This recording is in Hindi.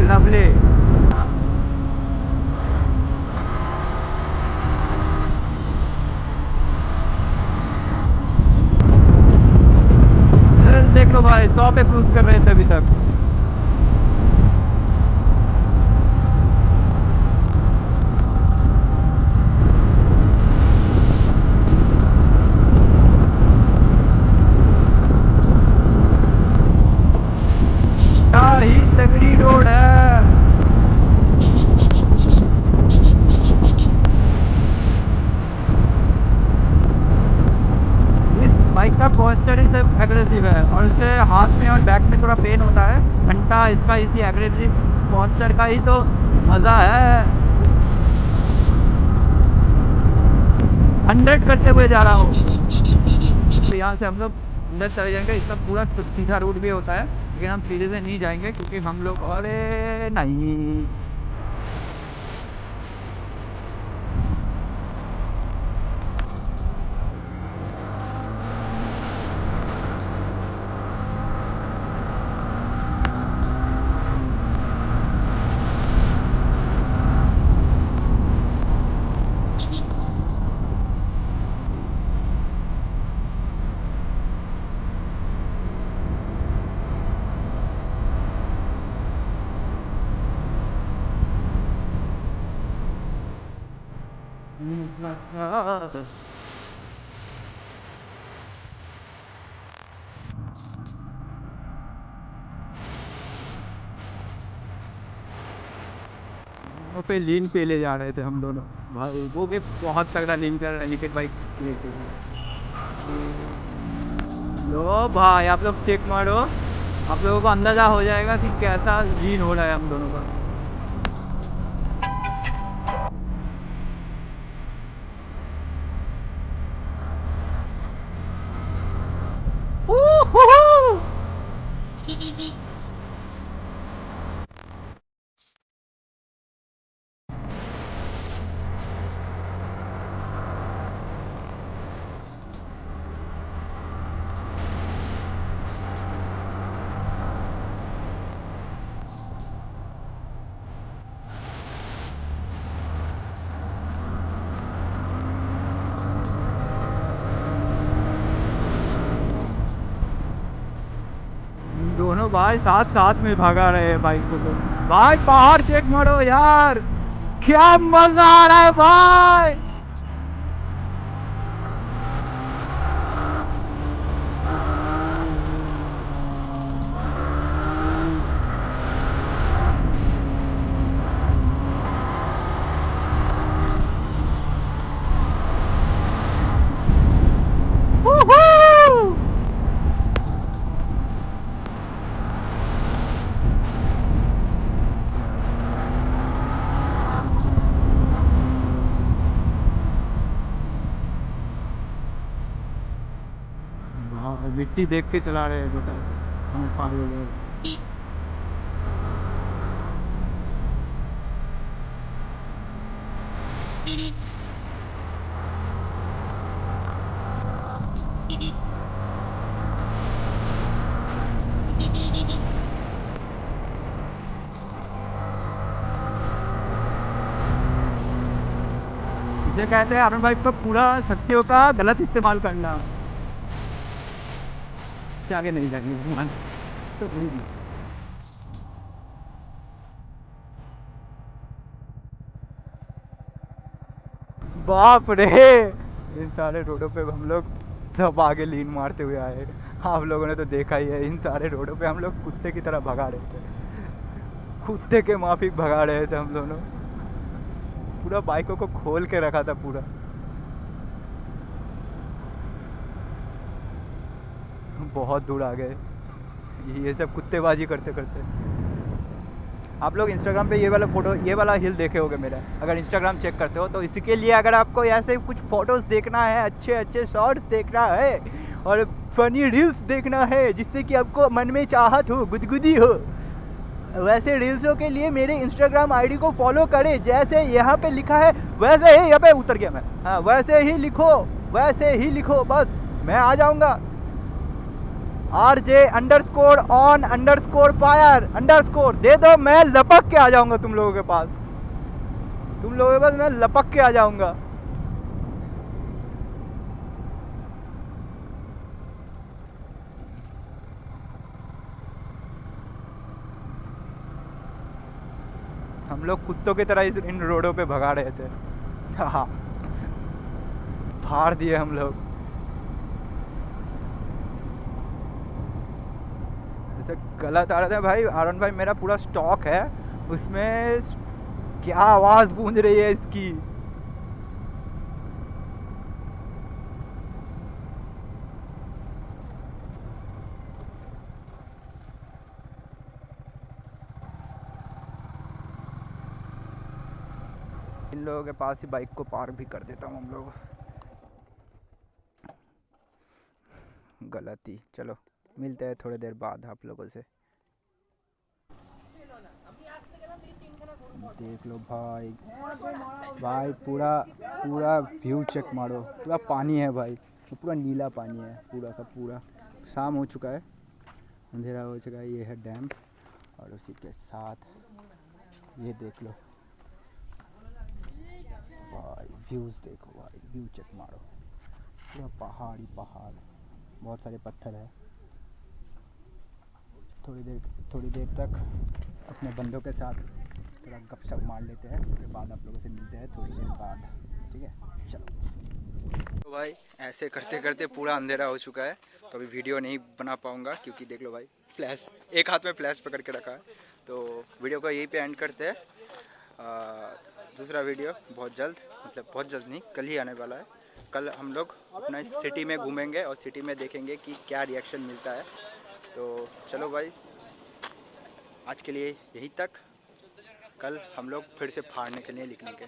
लवली। देख लो भाई, 100 पे क्रूज कर रहे थे अभी तक। क्या ही तगड़ी रोड है। इस बाइक का पॉस्चर ही सब एग्रेसिव है और इससे हाथ में और बैक में थोड़ा पेन होता है। घंटा इसका इसी एग्रेसिव पॉस्चर का ही तो मज़ा है। 100 करते हुए जा रहा हूँ। तो यहाँ से हम लोग अंदर चले जाएंगे। इसका पूरा सीधा रूट भी होता है, लेकिन हम सीधे से नहीं जाएंगे क्योंकि हम लोग, अरे नहीं। वो पे लीन पे ले जा रहे थे हम दोनों भाई, वो भी बहुत तगड़ा लीन कर रहा है निखिल भाई। लो भाई, आप लोग चेक मारो, आप लोगों को अंदाजा हो जाएगा कि कैसा लीन हो रहा है हम दोनों का। दोनों भाई साथ साथ में भागा रहे हैं बाइक को। तो भाई बाहर चेक मारो यार, क्या मजा आ रहा है भाई। मिट्टी देख के चला रहे हैं बेटा, हम पागल हो गए। इसे कहते हैं अपने बाइक पर पूरा शक्तियों का गलत इस्तेमाल करना। इससे आगे नहीं जाएंगे मान तो नहीं। बाप रे, इन सारे रोडों पे हम लोग सब आगे लीन मारते हुए आए। आप लोगों ने तो देखा ही है, इन सारे रोडों पे हम लोग कुत्ते की तरह भगा रहे थे, कुत्ते के माफिक भगा रहे थे हम दोनों। पूरा बाइकों को खोल के रखा था पूरा। बहुत दूर आ गए ये सब कुत्तेबाजी करते करते। आप लोग इंस्टाग्राम पे ये वाला फोटो, ये वाला हिल देखे होगे मेरा, अगर इंस्टाग्राम चेक करते हो तो। इसके लिए अगर आपको ऐसे कुछ फोटोज़ देखना है, अच्छे अच्छे शॉर्ट्स देखना है और फनी रील्स देखना है जिससे कि आपको मन में चाहत हो, गुदगुदी हो, वैसे रील्सों के लिए मेरे इंस्टाग्राम आईडी को फॉलो करें। जैसे यहाँ पे लिखा है वैसे ही, यहाँ पे उतर गया मैं, हाँ वैसे ही लिखो, वैसे ही लिखो, बस मैं आ जाऊँगा। RJ_on_fire_ दे दो, मैं लपक के आ जाऊंगा तुम लोगों के पास, तुम लोगों के पास मैं लपक के आ जाऊंगा। हम लोग कुत्तों की तरह इन रोडों पे भगा रहे थे। हाँ, फाड़ दिए हम लोग। जैसे गलत आ रहे थे भाई। आरन भाई मेरा पूरा स्टॉक है, उसमें क्या आवाज़ गूंज रही है इसकी। इन लोगों के पास ही बाइक को पार्क भी कर देता हूँ हम लोग। गलती। चलो मिलते हैं थोड़ी देर बाद आप लोगों से। देख लो भाई, भाई पूरा पूरा व्यू चेक मारो, पूरा पानी है भाई, पूरा नीला पानी है पूरा का पूरा। शाम हो चुका है, अंधेरा हो चुका है। ये है डैम और उसी के साथ ये देख लो भाई, व्यूज़ देखो भाई, व्यू चेक मारो, पूरा पहाड़ ही पहाड़, बहुत सारे पत्थर है। थोड़ी देर तक अपने बंदों के साथ थोड़ा गपशप मार लेते हैं, उसके बाद आप लोगों से मिलते हैं थोड़ी देर बाद, ठीक है? चलो तो भाई, ऐसे करते करते पूरा अंधेरा हो चुका है, तो अभी वीडियो नहीं बना पाऊँगा क्योंकि देख लो भाई, फ्लैश, एक हाथ में फ्लैश पकड़ के रखा है। तो वीडियो को यहीं पे एंड करते हैं। दूसरा वीडियो बहुत जल्द, मतलब बहुत जल्द नहीं, कल ही आने वाला है। कल हम लोग अपना सिटी में घूमेंगे और सिटी में देखेंगे कि क्या रिएक्शन मिलता है। तो चलो भाई, आज के लिए यहीं तक। कल हम लोग फिर से फाड़ने के लिए निकलेंगे।